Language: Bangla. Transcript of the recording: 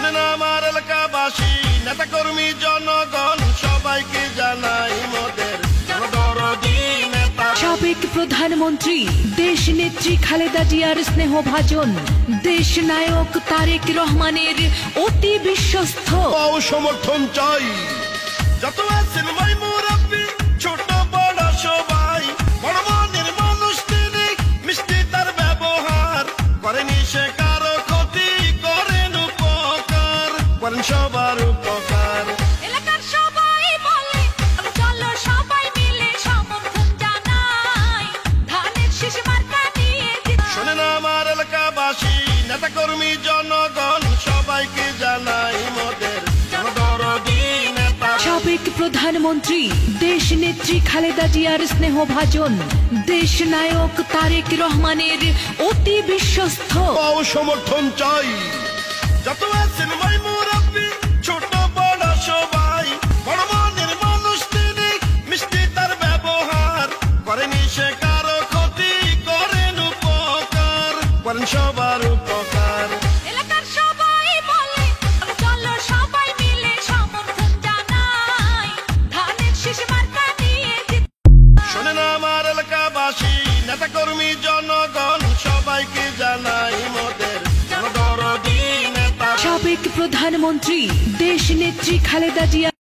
শোনেন আমার এলাকাবাসী, নেতা কর্মী জনগণ সবাইকে জানাই মোদের জনদরদি নেতা। সাবেক প্রধানমন্ত্রী দেশ নেত্রী খালেদা জিয়ার স্নেহভাজন, দেশ নায়ক তারেক রহমানের অতি বিশ্বস্ত সমর্থন চাই। যত আছেন ভাই মুরব্বী, ছোট বড় সবাই, বড় মনের মানুষ তিনি, মিষ্টি তার ব্যবহার, করেনি সে কারো ক্ষতি, করেন উপকার, করেন সবার উপকার। এলাকার সবাই বলে চলো সবাই মিলে সমর্থন জানাই, ধানের শীষ মার্কা নিয়ে। শোনেন আমার এলাকাবাসী, নেতা কর্মী জনগণ সবাইকে জানাই মোদের জনদরদি নেতা। সাবেক প্রধানমন্ত্রী দেশ নেত্রী খালেদা জিয়ার স্নেহভাজন, দেশ নায়ক তারেক রহমানের অতি বিশ্বস্ত সমর্থন চাই। যত আছেন ভাই মুরব্বী, ছোট বড় সবাই, বড় মনের মানুষ তিনি, মিষ্টি তার ব্যবহার, করেনি সে কারো ক্ষতি, করেন উপকার, করেন সবার উপকার। এলাকার সবাই বলে চলো সবাই মিলে সমর্থন জানাই, ধানের শীষ মার্কা নিয়ে। শোনেন আমার এলাকাবাসী, নেতা কর্মী জনগণ সবাইকে জানাই মোদের জনদরদি নেতা। সাবেক প্রধানমন্ত্রী দেশ নেত্রী খালেদা জিয়া